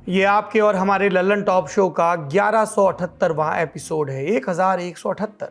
ये आपके और हमारे लल्लन टॉप शो का 1178वां एपिसोड है। 1178।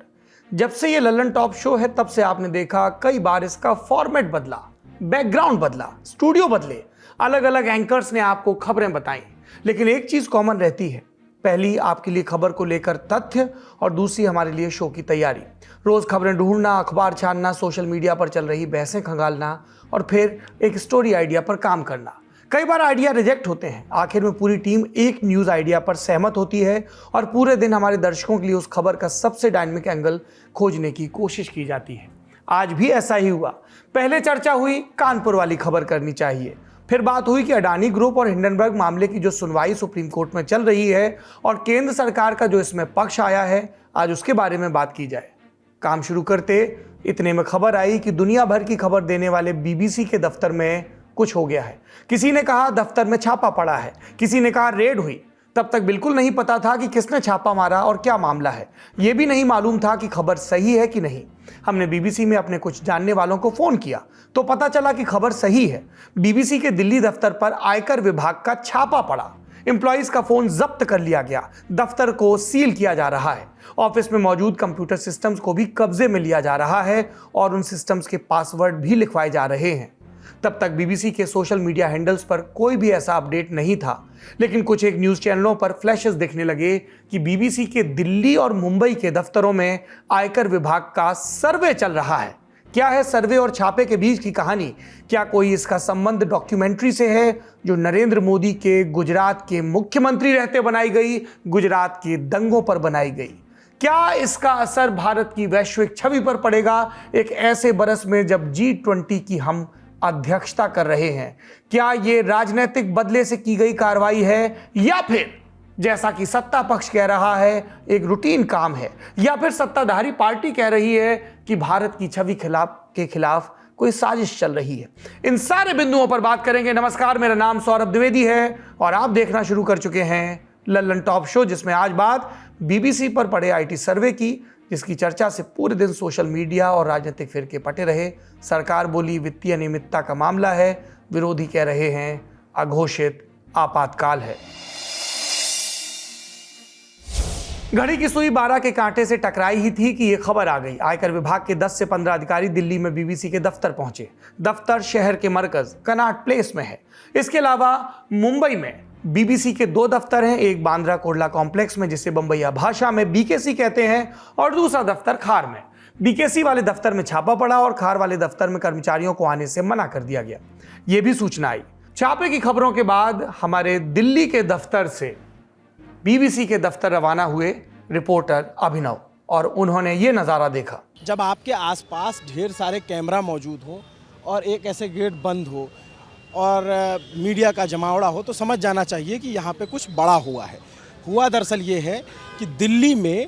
जब से ये लल्लन टॉप शो है तब से आपने देखा कई बार इसका फॉर्मेट बदला, बैकग्राउंड बदला, स्टूडियो बदले, अलग अलग एंकर्स ने आपको खबरें बताई, लेकिन एक चीज कॉमन रहती है। पहली आपके लिए खबर को लेकर तथ्य और दूसरी हमारे लिए शो की तैयारी। रोज खबरें ढूंढना, अखबार छानना, सोशल मीडिया पर चल रही बहसें खंगालना और फिर एक स्टोरी आइडिया पर काम करना। कई बार आइडिया रिजेक्ट होते हैं, आखिर में पूरी टीम एक न्यूज़ आइडिया पर सहमत होती है और पूरे दिन हमारे दर्शकों के लिए उस खबर का सबसे डायनामिक एंगल खोजने की कोशिश की जाती है। आज भी ऐसा ही हुआ। पहले चर्चा हुई कानपुर वाली खबर करनी चाहिए, फिर बात हुई कि अडानी ग्रुप और हिंडनबर्ग मामले की जो सुनवाई सुप्रीम कोर्ट में चल रही है और केंद्र सरकार का जो इसमें पक्ष आया है, आज उसके बारे में बात की जाए। काम शुरू करते इतने में खबर आई कि दुनिया भर की खबर देने वाले बीबीसी के दफ्तर में कुछ हो गया है। किसी ने कहा दफ्तर में छापा पड़ा है, किसी ने कहा रेड हुई। तब तक बिल्कुल नहीं पता था कि किसने छापा मारा और क्या मामला है। यह भी नहीं मालूम था कि खबर सही है कि नहीं। हमने बीबीसी में अपने कुछ जानने वालों को फोन किया तो पता चला कि खबर सही है। बीबीसी के दिल्ली दफ्तर पर आयकर विभाग का छापा पड़ा। एम्प्लॉइज का फोन जब्त कर लिया गया, दफ्तर को सील किया जा रहा है, ऑफिस में मौजूद कंप्यूटर सिस्टम्स को भी कब्जे में लिया जा रहा है और उन सिस्टम्स के पासवर्ड भी लिखवाए जा रहे हैं। तब तक बीबीसी के सोशल मीडिया हैंडल्स पर कोई भी ऐसा अपडेट नहीं था, लेकिन कुछ एक न्यूज़ चैनलों पर फ्लैशेस दिखने लगे कि बीबीसी के दिल्ली और मुंबई के दफ्तरों में आयकर विभाग का सर्वे चल रहा है। क्या है सर्वे और छापे के बीच की कहानी? क्या कोई इसका संबंध डॉक्यूमेंट्री से है जो नरेंद्र मोदी के गुजरात के मुख्यमंत्री रहते बनाई गई, गुजरात के दंगों पर बनाई गई? क्या इसका असर भारत की वैश्विक छवि पर पड़ेगा एक ऐसे बरस में जब G20 की हम अध्यक्षता कर रहे हैं? क्या यह राजनीतिक बदले से की गई कार्रवाई है या फिर जैसा कि सत्ता पक्ष कह रहा है एक रूटीन काम है, या फिर सत्ताधारी पार्टी कह रही है कि भारत की छवि के खिलाफ कोई साजिश चल रही है? इन सारे बिंदुओं पर बात करेंगे। नमस्कार, मेरा नाम सौरभ द्विवेदी है और आप देखना शुरू कर चुके हैं लल्लन टॉप शो, जिसमें आज बात बीबीसी पर पड़े आईटी सर्वे की, जिसकी चर्चा से पूरे दिन सोशल मीडिया और राजनीतिक फिरके पटे रहे। सरकार बोली वित्तीय अनियमितता का मामला है, विरोधी कह रहे हैं अघोषित आपातकाल है। घड़ी की सुई 12 के कांटे से टकराई ही थी कि यह खबर आ गई। आयकर विभाग के 10 से 15 अधिकारी दिल्ली में बीबीसी के दफ्तर पहुंचे। दफ्तर शहर के मरकज कनॉट प्लेस में है। इसके अलावा मुंबई में बीबीसी के 2 दफ्तर हैं, एक बांद्रा कोटला कॉम्प्लेक्स में जिसे बंबईया भाषा में बीकेसी कहते हैं और दूसरा दफ्तर खार में। बीकेसी वाले दफ्तर में छापा पड़ा और खार वाले दफ्तर में कर्मचारियों को आने से मना कर दिया गया। यह भी सूचना आई। छापे की खबरों के बाद हमारे दिल्ली के दफ्तर से बीबीसी के दफ्तर रवाना हुए रिपोर्टर अभिनव और उन्होंने ये नज़ारा देखा। जब आपके आसपास ढेर सारे कैमरा मौजूद हो और एक ऐसे गेट बंद हो और मीडिया का जमावड़ा हो तो समझ जाना चाहिए कि यहाँ पे कुछ बड़ा हुआ है। हुआ दरअसल ये है कि दिल्ली में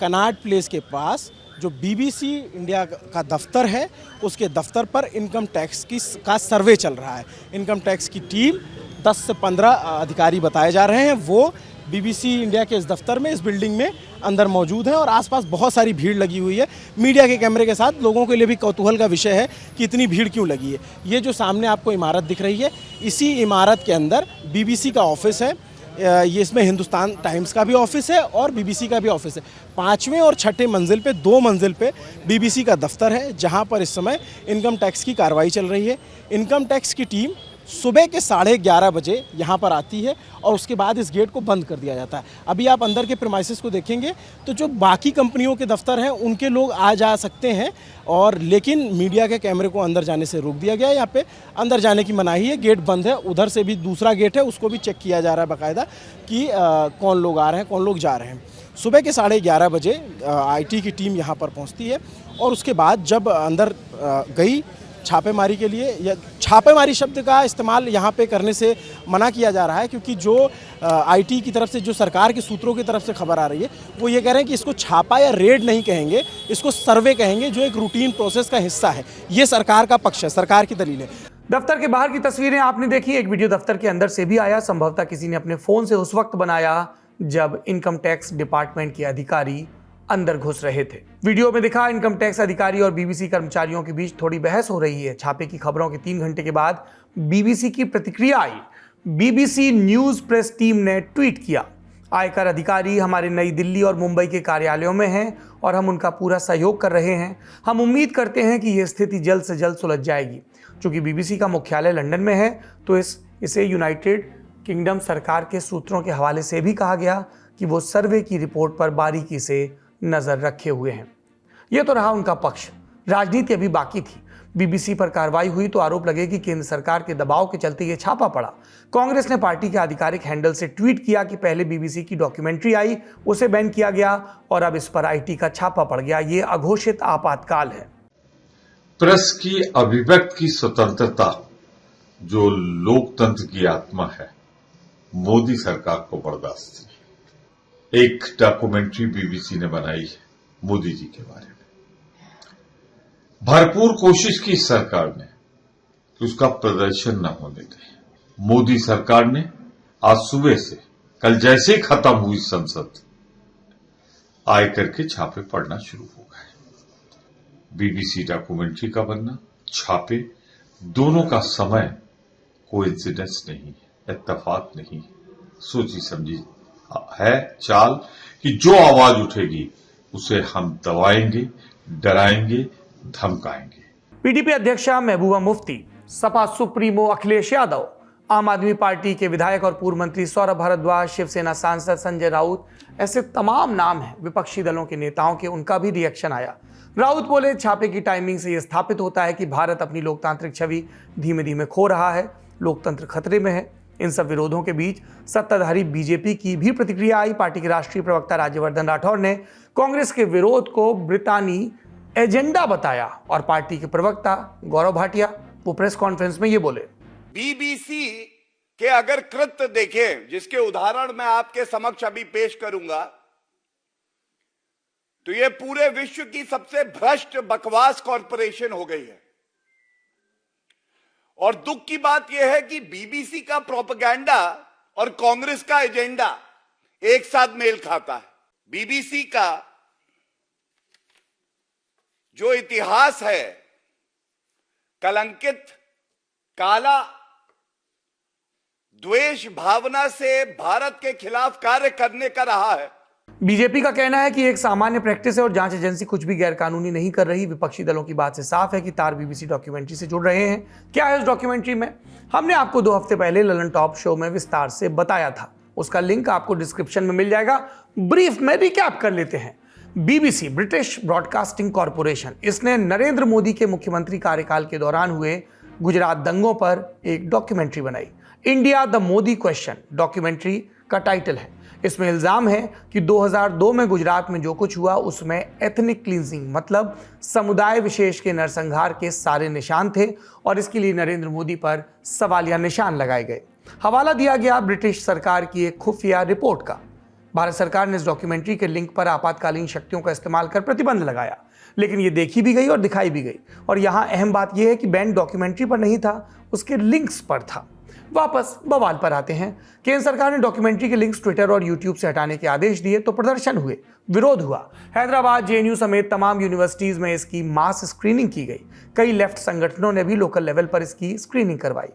कनॉट प्लेस के पास जो बीबीसी इंडिया का दफ्तर है, उसके दफ्तर पर इनकम टैक्स का सर्वे चल रहा है। इनकम टैक्स की टीम 10 से 15 अधिकारी बताए जा रहे हैं, वो बीबीसी इंडिया के इस दफ्तर में, इस बिल्डिंग में अंदर मौजूद है और आसपास बहुत सारी भीड़ लगी हुई है। मीडिया के कैमरे के साथ लोगों के लिए भी कौतूहल का विषय है कि इतनी भीड़ क्यों लगी है। ये जो सामने आपको इमारत दिख रही है, इसी इमारत के अंदर बीबीसी का ऑफिस है। ये इसमें हिंदुस्तान टाइम्स का भी ऑफिस है और बीबीसी का भी ऑफिस है। 5वें और 6ठे मंजिल पे 2 मंजिल पे बीबीसी का दफ्तर है, जहां पर इस समय इनकम टैक्स की कार्रवाई चल रही है। इनकम टैक्स की टीम सुबह के 11:30 बजे यहाँ पर आती है और उसके बाद इस गेट को बंद कर दिया जाता है। अभी आप अंदर के प्रीमाइसेस को देखेंगे तो जो बाकी कंपनियों के दफ्तर हैं उनके लोग आ जा सकते हैं, और लेकिन मीडिया के कैमरे को अंदर जाने से रोक दिया गया है। यहाँ पे अंदर जाने की मनाही है, गेट बंद है। उधर से भी दूसरा गेट है, उसको भी चेक किया जा रहा है बाकायदा कि कौन लोग आ रहे हैं, कौन लोग जा रहे हैं। सुबह के 11:30 बजे IT की टीम यहाँ पर पहुँचती है और उसके बाद जब अंदर गई छापेमारी के लिए, या छापेमारी शब्द का इस्तेमाल यहाँ पे करने से मना किया जा रहा है, क्योंकि जो IT की तरफ से, जो सरकार के सूत्रों की तरफ से खबर आ रही है, वो ये कह रहे हैं कि इसको छापा या रेड नहीं कहेंगे, इसको सर्वे कहेंगे, जो एक रूटीन प्रोसेस का हिस्सा है। ये सरकार का पक्ष है, सरकार की दलील है। दफ्तर के बाहर की तस्वीरें आपने देखी, एक वीडियो दफ्तर के अंदर से भी आया। संभवतः किसी ने अपने फोन से उस वक्त बनाया जब इनकम टैक्स डिपार्टमेंट के अधिकारी अंदर घुस रहे थे। वीडियो में दिखा इनकम टैक्स अधिकारी और बीबीसी कर्मचारियों के बीच थोड़ी बहस हो रही है। छापे की खबरों के 3 घंटे के बाद बीबीसी की प्रतिक्रिया आई। बीबीसी न्यूज प्रेस टीम ने ट्वीट किया, आयकर अधिकारी हमारे नई दिल्ली और मुंबई के कार्यालयों में हैं और हम उनका पूरा सहयोग कर रहे हैं। हम उम्मीद करते हैं कि यह स्थिति जल्द से जल्द सुलझ जाएगी। चूंकि बीबीसी का मुख्यालय लंदन में है तो इसे यूनाइटेड किंगडम सरकार के सूत्रों के हवाले से भी कहा गया कि वो सर्वे की रिपोर्ट पर बारीकी से नजर रखे हुए हैं। यह तो रहा उनका पक्ष। राजनीति अभी बाकी थी। बीबीसी पर कार्रवाई हुई तो आरोप लगे कि केंद्र सरकार के दबाव के चलते यह छापा पड़ा। कांग्रेस ने पार्टी के आधिकारिक हैंडल से ट्वीट किया कि पहले बीबीसी की डॉक्यूमेंट्री आई, उसे बैन किया गया और अब इस पर आईटी का छापा पड़ गया। ये अघोषित आपातकाल है। प्रेस की अभिव्यक्ति की स्वतंत्रता जो लोकतंत्र की आत्मा है, मोदी सरकार को बर्दाश्त नहीं। एक डॉक्यूमेंट्री बीबीसी ने बनाई है मोदी जी के बारे में। भरपूर कोशिश की सरकार ने कि उसका प्रदर्शन न होने दे। मोदी सरकार ने आज सुबह से, कल जैसे ही खत्म हुई संसद, आयकर के छापे पड़ना शुरू हो गए। बीबीसी डॉक्यूमेंट्री का बनना, छापे, दोनों का समय कोइंसिडेंस नहीं है, इत्तेफाक नहीं है, सोची समझी है चाल कि जो आवाज उठेगी उसे हम दबाएंगे, डराएंगे, धमकाएंगे। पीडीपी अध्यक्षा महबूबा मुफ्ती, सपा सुप्रीमो अखिलेश यादव, आम आदमी पार्टी के विधायक और पूर्व मंत्री सौरभ भारद्वाज, शिवसेना सांसद संजय राउत, ऐसे तमाम नाम हैं विपक्षी दलों के नेताओं के। उनका भी रिएक्शन आया। राउत बोले, छापे की टाइमिंग से यह स्थापित होता है कि भारत अपनी लोकतांत्रिक छवि धीमे धीमे खो रहा है, लोकतंत्र खतरे में है। इन सब विरोधों के बीच सत्ताधारी बीजेपी की भी प्रतिक्रिया आई। पार्टी के राष्ट्रीय प्रवक्ता राज्यवर्धन राठौर ने कांग्रेस के विरोध को ब्रितानी एजेंडा बताया और पार्टी के प्रवक्ता गौरव भाटिया वो प्रेस कॉन्फ्रेंस में ये बोले, बीबीसी के अगर कृत्य देखें, जिसके उदाहरण मैं आपके समक्ष अभी पेश करूंगा, तो ये पूरे विश्व की सबसे भ्रष्ट बकवास कॉरपोरेशन हो गई है। और दुख की बात यह है कि बीबीसी का प्रोपेगेंडा और कांग्रेस का एजेंडा एक साथ मेल खाता है। बीबीसी का जो इतिहास है कलंकित, काला, द्वेष भावना से भारत के खिलाफ कार्य करने का रहा है। बीजेपी का कहना है कि एक सामान्य प्रैक्टिस है और जांच एजेंसी कुछ भी गैरकानूनी नहीं कर रही। विपक्षी दलों की बात से साफ है कि तार बीबीसी डॉक्यूमेंट्री से जुड़ रहे हैं। क्या है उस डॉक्यूमेंट्री में? हमने आपको 2 हफ्ते पहले ललन टॉप शो में विस्तार से बताया था। उसका लिंक आपको डिस्क्रिप्शन में मिल जाएगा। ब्रीफ में रिकैप कर लेते हैं। बीबीसी, ब्रिटिश ब्रॉडकास्टिंग कॉरपोरेशन, इसने नरेंद्र मोदी के मुख्यमंत्री कार्यकाल के दौरान हुए गुजरात दंगों पर एक डॉक्यूमेंट्री बनाई। India the Modi question documentary का टाइटल है। इसमें इल्जाम है कि 2002 में गुजरात में जो कुछ हुआ उसमें एथनिक क्लींजिंग मतलब समुदाय विशेष के नरसंहार के सारे निशान थे और इसके लिए नरेंद्र मोदी पर सवालिया निशान लगाए गए। हवाला दिया गया ब्रिटिश सरकार की एक खुफिया रिपोर्ट का। भारत सरकार ने इस डॉक्यूमेंट्री के लिंक पर आपातकालीन शक्तियों का इस्तेमाल कर प्रतिबंध लगाया, लेकिन ये देखी भी गई और दिखाई भी गई। और यहाँ अहम बात यह है कि बैन डॉक्यूमेंट्री पर नहीं था, उसके लिंक्स पर था। वापस बवाल पर आते हैं। केंद्र सरकार ने डॉक्यूमेंट्री के लिंक्स ट्विटर और यूट्यूब से हटाने के आदेश दिए तो प्रदर्शन हुए, विरोध हुआ। हैदराबाद, जेएनयू समेत तमाम यूनिवर्सिटीज में इसकी मास स्क्रीनिंग की गई। कई लेफ्ट संगठनों ने भी लोकल लेवल पर इसकी स्क्रीनिंग करवाई।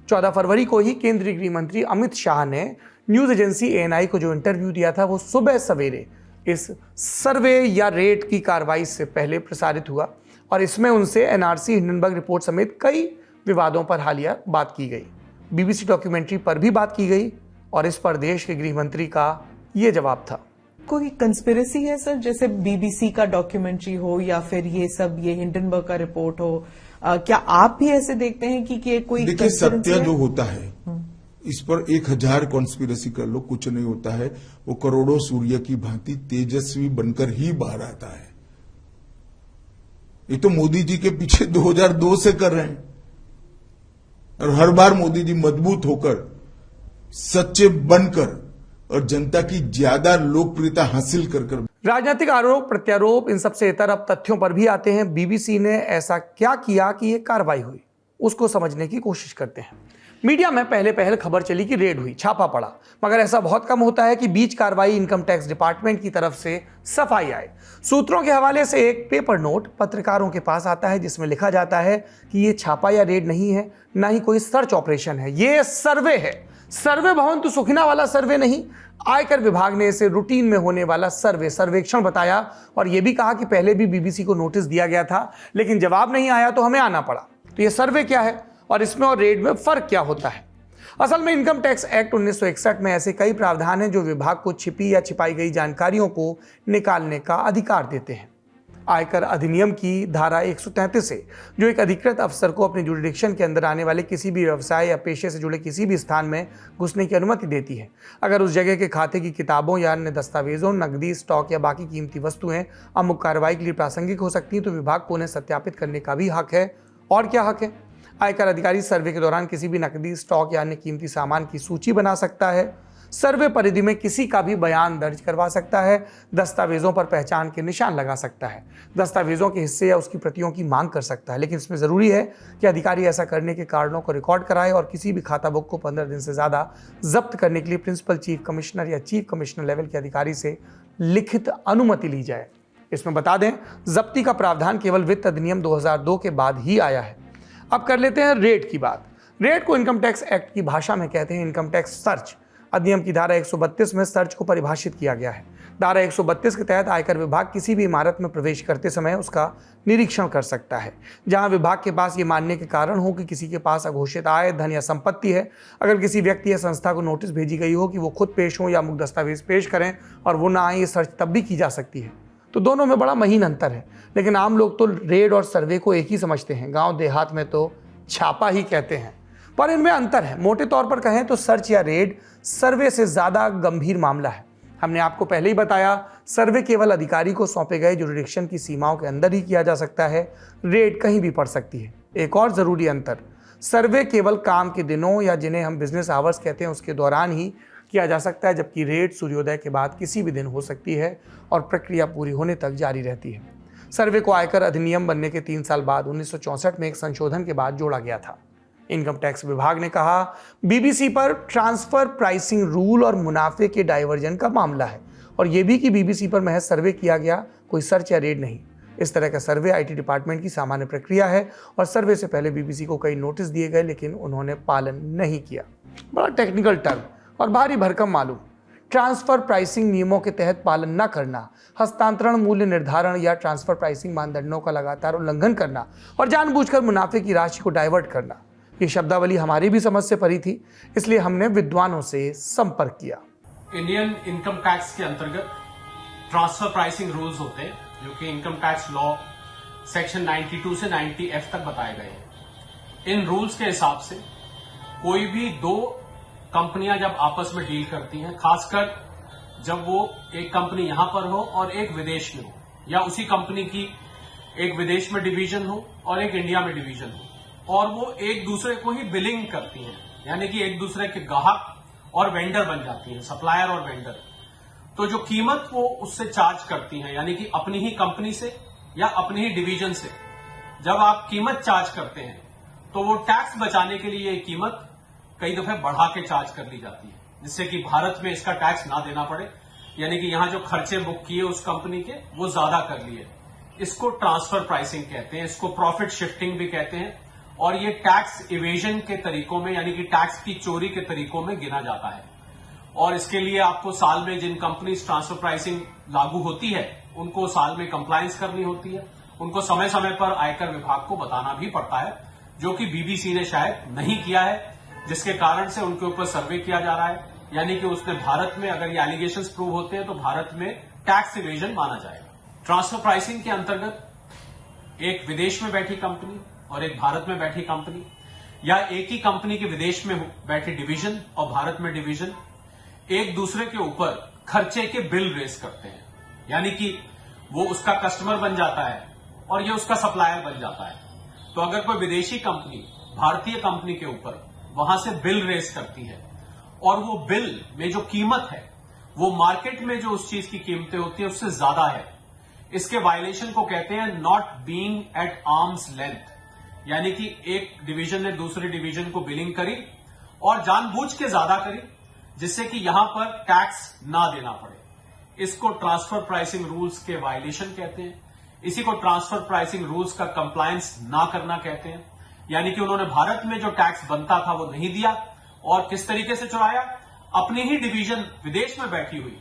14 फरवरी को ही केंद्रीय गृह मंत्री अमित शाह ने न्यूज एजेंसी एएनआई को जो इंटरव्यू दिया था वो सुबह सवेरे इस सर्वे या रेट की कार्रवाई से पहले प्रसारित हुआ और इसमें उनसे एनआरसी, हिंडनबर्ग रिपोर्ट समेत कई विवादों पर हालिया बात की गई। बीबीसी डॉक्यूमेंट्री पर भी बात की गई और इस पर देश के गृह मंत्री का ये जवाब था। कोई कंस्पिरेसी है सर, जैसे बीबीसी का डॉक्यूमेंट्री हो या फिर ये हिंडनबर्ग का रिपोर्ट हो, क्या आप भी ऐसे देखते हैं कि कोई? देखिए, सत्य जो होता है इस पर 1000 कॉन्स्पिरेसी कर लो, कुछ नहीं होता है। वो करोड़ों सूर्य की भांति तेजस्वी बनकर ही बाहर आता है। ये तो मोदी जी के पीछे 2002 से कर रहे हैं और हर बार मोदी जी मजबूत होकर, सच्चे बनकर और जनता की ज्यादा लोकप्रियता हासिल कर राजनीतिक आरोप प्रत्यारोप इन सबसे इतर अब तथ्यों पर भी आते हैं। बीबीसी ने ऐसा क्या किया कि यह कार्रवाई हुई, उसको समझने की कोशिश करते हैं। मीडिया में पहले खबर चली कि रेड हुई, छापा पड़ा, मगर ऐसा बहुत कम होता है कि बीच कार्रवाई इनकम टैक्स डिपार्टमेंट की तरफ से सफाई आए। सूत्रों के हवाले से एक पेपर नोट पत्रकारों के पास आता है जिसमें लिखा जाता है कि ये छापा या रेड नहीं है, ना ही कोई सर्च ऑपरेशन है, ये सर्वे है। सर्वे भवन्तु सुखिना वाला सर्वे नहीं, आयकर विभाग ने इसे रूटीन में होने वाला सर्वेक्षण बताया और यह भी कहा कि पहले भी बीबीसी को नोटिस दिया गया था लेकिन जवाब नहीं आया तो हमें आना पड़ा। तो यह सर्वे क्या है और इसमें और रेड में फर्क क्या होता है? असल में इनकम टैक्स एक्ट 1961 में ऐसे कई प्रावधान हैं जो विभाग को छिपी या छिपाई गई जानकारियों को निकालने का अधिकार देते हैं। आयकर अधिनियम की धारा 133 से जो एक अधिकृत अफसर को अपने जुरिडिक्शन के अंदर आने वाले किसी भी व्यवसाय या पेशे से जुड़े किसी भी स्थान में घुसने की अनुमति देती है अगर उस जगह के खाते की किताबों या अन्य दस्तावेजों, नकदी, स्टॉक या बाकी कीमती वस्तुएं अमुक कार्रवाई के लिए प्रासंगिक हो सकती हैं तो विभाग को उन्हें सत्यापित करने का भी हक है। और क्या हक है? आयकर अधिकारी सर्वे के दौरान किसी भी नकदी, स्टॉक या अन्य कीमती सामान की सूची बना सकता है, सर्वे परिधि में किसी का भी बयान दर्ज करवा सकता है, दस्तावेजों पर पहचान के निशान लगा सकता है, दस्तावेजों के हिस्से या उसकी प्रतियों की मांग कर सकता है। लेकिन इसमें जरूरी है कि अधिकारी ऐसा करने के कारणों को रिकॉर्ड कराए और किसी भी खाता बुक को 15 दिन से ज्यादा जब्त करने के लिए प्रिंसिपल चीफ कमिश्नर या चीफ कमिश्नर लेवल के अधिकारी से लिखित अनुमति ली जाए। इसमें बता दें, जब्ती का प्रावधान केवल वित्त अधिनियम 2002 के बाद ही आया है। अब कर लेते हैं रेट की बात। रेट को इनकम टैक्स एक्ट की भाषा में कहते हैं इनकम टैक्स सर्च। अधिनियम की धारा 132 में सर्च को परिभाषित किया गया है। धारा 132 के तहत आयकर विभाग किसी भी इमारत में प्रवेश करते समय उसका निरीक्षण कर सकता है जहां विभाग के पास ये मानने के कारण हो कि किसी के पास अघोषित आय, धन या संपत्ति है। अगर किसी व्यक्ति या संस्था को नोटिस भेजी गई हो कि वो खुद पेश हो या अमुक दस्तावेज पेश करें और वो ना आए, ये सर्च तब भी की जा सकती है। तो दोनों में बड़ा महीन अंतर है, लेकिन आम लोग तो रेड और सर्वे को एक ही समझते हैं। गांव देहात में तो छापा ही कहते हैं, पर इनमें अंतर है। मोटे तौर पर कहें तो सर्च या रेड सर्वे से ज्यादा गंभीर मामला है। हमने आपको पहले ही बताया, सर्वे केवल अधिकारी को सौंपे गए जुरिडिक्शन की सीमाओं के अंदर ही किया जा सकता है, रेड कहीं भी पड़ सकती है। एक और जरूरी अंतर, सर्वे केवल काम के दिनों या जिन्हें हम बिजनेस आवर्स कहते हैं उसके दौरान ही किया जा सकता है, जबकि रेड सूर्योदय के बाद किसी भी दिन हो सकती है और प्रक्रिया पूरी होने तक जारी रहती है। सर्वे को आयकर अधिनियम बनने के 3 साल बाद 1964 में एक संशोधन के बाद जोड़ा गया था। इनकम टैक्स विभाग ने कहा बीबीसी पर ट्रांसफर प्राइसिंग रूल और मुनाफे के डाइवर्जन का मामला है और यह भी कि बीबीसी पर महज सर्वे किया गया, कोई सर्च या रेड नहीं। इस तरह का सर्वे आईटी डिपार्टमेंट की सामान्य प्रक्रिया है और सर्वे से पहले बीबीसी को कई नोटिस दिए गए लेकिन उन्होंने पालन नहीं किया। बड़ा टेक्निकल टर्म और भारी भरकम मालूम। ट्रांसफर प्राइसिंग नियमों के तहत पालन न करना, हस्तांतरण मूल्य निर्धारण या ट्रांसफर प्राइसिंग मानदंडों का लगातार उल्लंघन करना और जानबूझकर मुनाफे की राशि को डाइवर्ट करना, ये शब्दावली हमारी भी समझ से परी थी, इसलिए हमने विद्वानों से संपर्क किया। इंडियन इनकम टैक्स के अंतर्गत ट्रांसफर प्राइसिंग रूल्स होते हैं जो कि इनकम टैक्स लॉ सेक्शन 92 से 90F तक बताए गए हैं। इन रूल्स के हिसाब से कोई भी दो कंपनियां जब आपस में डील करती हैं, खासकर जब वो एक कंपनी यहां पर हो और एक विदेश में हो, या उसी कंपनी की एक विदेश में डिवीजन हो और एक इंडिया में डिवीजन हो, और वो एक दूसरे को ही बिलिंग करती हैं, यानी कि एक दूसरे के ग्राहक और वेंडर बन जाती हैं, सप्लायर और वेंडर। तो जो कीमत वो उससे चार्ज करती हैं, यानी कि अपनी ही कंपनी से या अपनी ही डिवीजन से जब आप कीमत चार्ज करते हैं तो वो टैक्स बचाने के लिए ये कीमत कई दफे बढ़ा के चार्ज कर ली जाती है, जिससे कि भारत में इसका टैक्स ना देना पड़े, यानी कि यहां जो खर्चे बुक किए उस कंपनी के वो ज्यादा कर लिए। इसको ट्रांसफर प्राइसिंग कहते हैं, इसको प्रॉफिट शिफ्टिंग भी कहते हैं, और ये टैक्स इवेजन के तरीकों में, यानी कि टैक्स की चोरी के तरीकों में गिना जाता है। और इसके लिए आपको साल में जिन कंपनी ट्रांसफर प्राइसिंग लागू होती है उनको साल में कंप्लायंस करनी होती है, उनको समय समय पर आयकर विभाग को बताना भी पड़ता है, जो कि बीबीसी ने शायद नहीं किया है, जिसके कारण से उनके ऊपर सर्वे किया जा रहा है, यानी कि उसने भारत में अगर ये एलिगेशंस प्रूव होते हैं तो भारत में टैक्स इवेजन माना जाएगा। ट्रांसफर प्राइसिंग के अंतर्गत एक विदेश में बैठी कंपनी और एक भारत में बैठी कंपनी, या एक ही कंपनी के विदेश में बैठी डिवीजन और भारत में डिवीजन एक दूसरे के ऊपर खर्चे के बिल रेस करते हैं, यानी कि वो उसका कस्टमर बन जाता है और ये उसका सप्लायर बन जाता है। तो अगर कोई विदेशी कंपनी भारतीय कंपनी के ऊपर वहां से बिल रेस करती है और वो बिल में जो कीमत है वो मार्केट में जो उस चीज की कीमतें होती है उससे ज्यादा है, इसके वायलेशन को कहते हैं not being at arms length, यानी कि एक डिवीजन ने दूसरे डिवीजन को बिलिंग करी और जानबूझ के ज्यादा करी, जिससे कि यहां पर टैक्स ना देना पड़े। इसको ट्रांसफर प्राइसिंग रूल्स के वायलेशन कहते हैं। इसी को ट्रांसफर प्राइसिंग रूल्स का कंप्लायंस ना करना कहते हैं, यानी कि उन्होंने भारत में जो टैक्स बनता था वो नहीं दिया और किस तरीके से चुराया, अपनी ही डिवीजन विदेश में बैठी हुई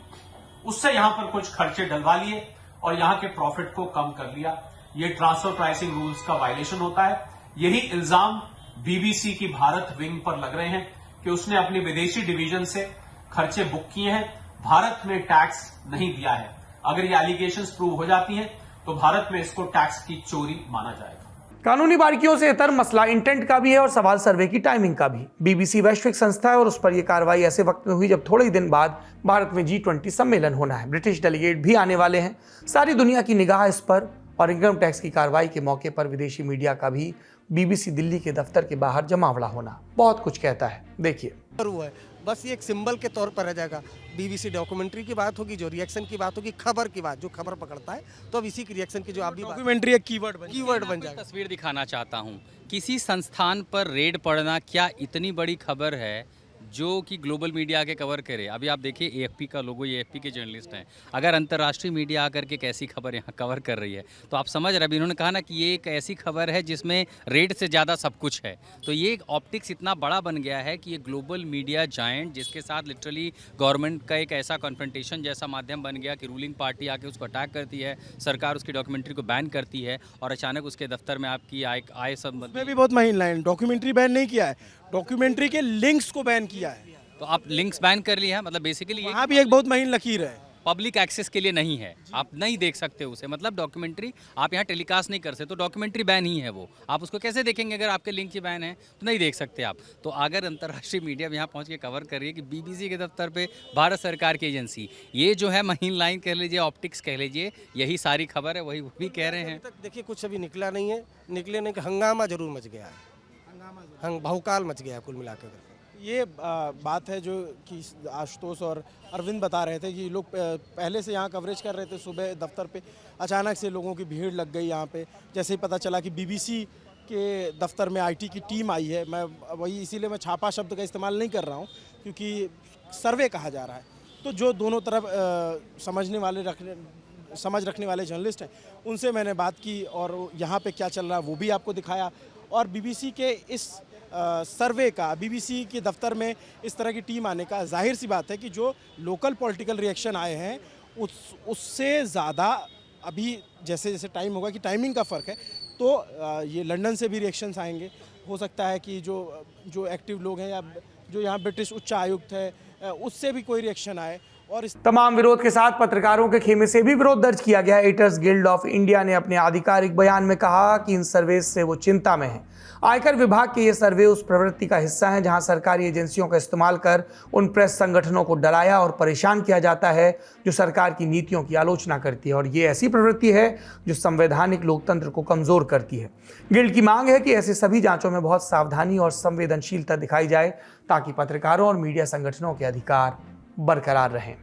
उससे यहां पर कुछ खर्चे डलवा लिए और यहां के प्रॉफिट को कम कर लिया। ये ट्रांसफर प्राइसिंग रूल्स का वायलेशन होता है। यही इल्जाम बीबीसी की भारत विंग पर लग रहे हैं कि उसने अपनी विदेशी डिवीजन से खर्चे बुक किए हैं, भारत में टैक्स नहीं दिया है। अगर ये एलिगेशंस प्रूव हो जाती हैं तो भारत में इसको टैक्स की चोरी माना जाएगा। कानूनी बारीकियों से इतर मसला इंटेंट का भी है और सवाल सर्वे की टाइमिंग का भी। बीबीसी वैश्विक संस्था है और उस पर यह कार्रवाई ऐसे वक्त में हुई जब थोड़े ही दिन बाद भारत में G20 सम्मेलन होना है। ब्रिटिश डेलीगेट भी आने वाले हैं। सारी दुनिया की निगाह इस पर और इनकम टैक्स की कार्रवाई के मौके पर विदेशी मीडिया का भी बीबीसी दिल्ली के दफ्तर के बाहर जमावड़ा होना बहुत कुछ कहता है। देखिए, हुआ है, बस ये एक सिंबल के तौर पर रह जाएगा। बीबीसी डॉक्यूमेंट्री की बात होगी, जो रिएक्शन की बात होगी, खबर की बात, जो खबर पकड़ता है, तो अब इसी की रिएक्शन की जो आप भी डॉक्यूमेंट्री एक कीवर्ड बन जाएगा। तस्वीर दिखाना चाहता हूँ, किसी संस्थान पर रेड पड़ना क्या इतनी बड़ी खबर है जो कि ग्लोबल मीडिया आके कवर करे। अभी आप देखिए एएफपी का लोगो, ये एएफपी के जर्नलिस्ट हैं। अगर अंतर्राष्ट्रीय मीडिया आकर के कैसी खबर यहाँ कवर कर रही है तो आप समझ रहे। अभी इन्होंने कहा ना कि ये एक ऐसी खबर है जिसमें रेड से ज़्यादा सब कुछ है। तो ये एक ऑप्टिक्स इतना बड़ा बन गया है कि ये ग्लोबल मीडिया जायंट, जिसके साथ लिटरली गवर्नमेंट का एक ऐसा कॉन्फ्रंटेशन जैसा माध्यम बन गया कि रूलिंग पार्टी आके उसको अटैक करती है, सरकार उसकी डॉक्यूमेंट्री को बैन करती है और अचानक उसके दफ्तर में आपकी आय सब में भी बहुत महीन लाइन। डॉक्यूमेंट्री बैन नहीं किया है, डॉक्यूमेंट्री के लिंक्स को बैन किया है। तो आप लिंक्स बैन कर लिए हैं, मतलब बेसिकली वहाँ भी एक बहुत महीन लकीर है, पब्लिक एक्सेस के लिए नहीं है, आप नहीं देख सकते उसे। मतलब डॉक्यूमेंट्री आप यहाँ टेलीकास्ट नहीं कर सकते, तो डॉक्यूमेंट्री बैन ही है वो। आप उसको कैसे देखेंगे अगर आपके लिंक ही बैन है, तो नहीं देख सकते आप। तो अगर अंतर्राष्ट्रीय मीडिया यहाँ पहुँच के कवर कर रही है कि बीबीसी के दफ्तर पे भारत सरकार की एजेंसी, ये जो है महीन लाइन कह लीजिए, ऑप्टिक्स कह लीजिए, यही सारी खबर है, वही वो भी कह रहे हैं। देखिए कुछ अभी निकला नहीं है, निकले नहीं कि हंगामा जरूर मच गया है, भौकाल मच गया है कुल मिलाकर। ये बात है जो कि आशुतोष और अरविंद बता रहे थे कि लोग पहले से यहाँ कवरेज कर रहे थे सुबह दफ्तर पे, अचानक से लोगों की भीड़ लग गई यहाँ पे। जैसे ही पता चला कि बीबीसी के दफ्तर में आईटी की टीम आई है, मैं वही इसीलिए मैं छापा शब्द का इस्तेमाल नहीं कर रहा हूँ क्योंकि सर्वे कहा जा रहा है। तो जो दोनों तरफ समझ रखने वाले जर्नलिस्ट हैं उनसे मैंने बात की और यहाँ पे क्या चल रहा है वो भी आपको दिखाया। और बीबीसी के इस सर्वे का, बीबीसी के दफ्तर में इस तरह की टीम आने का, जाहिर सी बात है कि जो लोकल पॉलिटिकल रिएक्शन आए हैं उससे ज़्यादा अभी जैसे जैसे टाइम होगा कि टाइमिंग का फ़र्क है, तो ये लंदन से भी रिएक्शंस आएंगे। हो सकता है कि जो एक्टिव लोग हैं या जो यहाँ ब्रिटिश उच्च आयुक्त है उससे भी कोई रिएक्शन आए। और इस तमाम विरोध के साथ पत्रकारों के खेमे से भी विरोध दर्ज किया गया। एडिटर्स गिल्ड ऑफ इंडिया ने अपने आधिकारिक बयान में कहा कि इन सर्वे से वो चिंता में है। आयकर विभाग के ये सर्वे उस प्रवृत्ति का हिस्सा है जहां सरकारी एजेंसियों का इस्तेमाल कर उन प्रेस संगठनों को डराया और परेशान किया जाता है जो सरकार की नीतियों की आलोचना करती है, और ये ऐसी प्रवृत्ति है जो संवैधानिक लोकतंत्र को कमजोर करती है। गिल्ड की मांग है कि ऐसे सभी जांचों में बहुत सावधानी और संवेदनशीलता दिखाई जाए ताकि पत्रकारों और मीडिया संगठनों के अधिकार बरकरार रहें।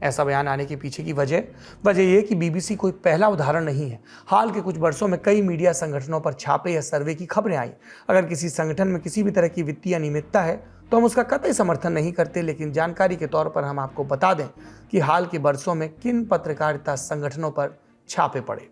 ऐसा बयान आने के पीछे की वजह यह कि बीबीसी कोई पहला उदाहरण नहीं है। हाल के कुछ वर्षों में कई मीडिया संगठनों पर छापे या सर्वे की खबरें आई। अगर किसी संगठन में किसी भी तरह की वित्तीय अनियमितता है तो हम उसका कतई समर्थन नहीं करते, लेकिन जानकारी के तौर पर हम आपको बता दें कि हाल के वर्षों में किन पत्रकारिता संगठनों पर छापे पड़े।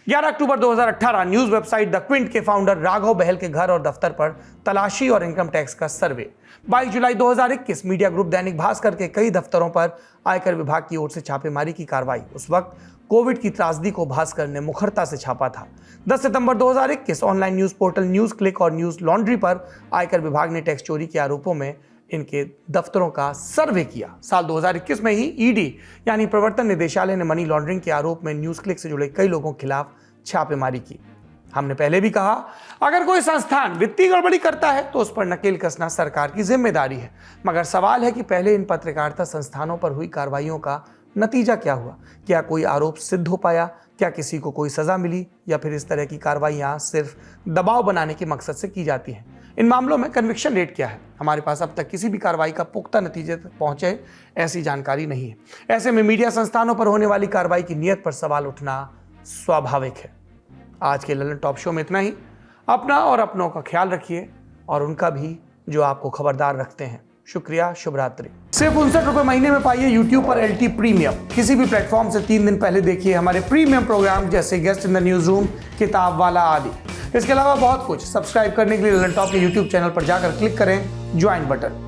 11 अक्टूबर 2018 न्यूज वेबसाइट द क्विंट के फाउंडर राघव बहल के घर और दफ्तर पर तलाशी और इनकम टैक्स का सर्वे। 22 जुलाई 2021 मीडिया ग्रुप दैनिक भास्कर के कई दफ्तरों पर आयकर विभाग की ओर से छापेमारी की कार्रवाई। उस वक्त कोविड की त्रासदी को भास्कर ने मुखरता से छापा था। 10 सितंबर 2021 online news portal news click और न्यूज लॉन्ड्री पर आयकर विभाग ने टैक्स चोरी के आरोपों में इनके दफ्तरों का सर्वे किया। साल 2021 में ही ईडी यानी प्रवर्तन निदेशालय ने मनी लॉन्ड्रिंग के आरोप में न्यूज क्लिक से जुड़े कई लोगों के खिलाफ छापेमारी की। हमने पहले भी कहा, अगर कोई संस्थान वित्तीय गड़बड़ी करता है तो उस पर नकेल कसना सरकार की जिम्मेदारी है, मगर सवाल है कि पहले इन पत्रकारिता संस्थानों पर हुई कार्रवाइयों का नतीजा क्या हुआ? क्या कोई आरोप सिद्ध हो पाया? क्या किसी को कोई सजा मिली? या फिर इस तरह की कार्रवाइयां सिर्फ दबाव बनाने के मकसद से की जाती हैं? इन मामलों में कन्विक्शन रेट क्या है? हमारे पास अब तक किसी भी कार्रवाई का पुख्ता नतीजे तक पहुंचे ऐसी जानकारी नहीं है। ऐसे में मीडिया संस्थानों पर होने वाली कार्रवाई की नीयत पर सवाल उठना स्वाभाविक है। आज के ललन टॉप शो में इतना ही। अपना और अपनों का ख्याल रखिए और उनका भी जो आपको खबरदार रखते हैं। शुक्रिया, शुभ रात्रि। सिर्फ 59 रुपए महीने में पाइए YouTube पर LT प्रीमियम। किसी भी प्लेटफॉर्म से 3 दिन पहले देखिए हमारे प्रीमियम प्रोग्राम जैसे guest in the news room, किताब वाला आदि। इसके अलावा बहुत कुछ। सब्सक्राइब करने के लिए ललन टॉप के YouTube चैनल पर जाकर क्लिक करें ज्वाइन बटन।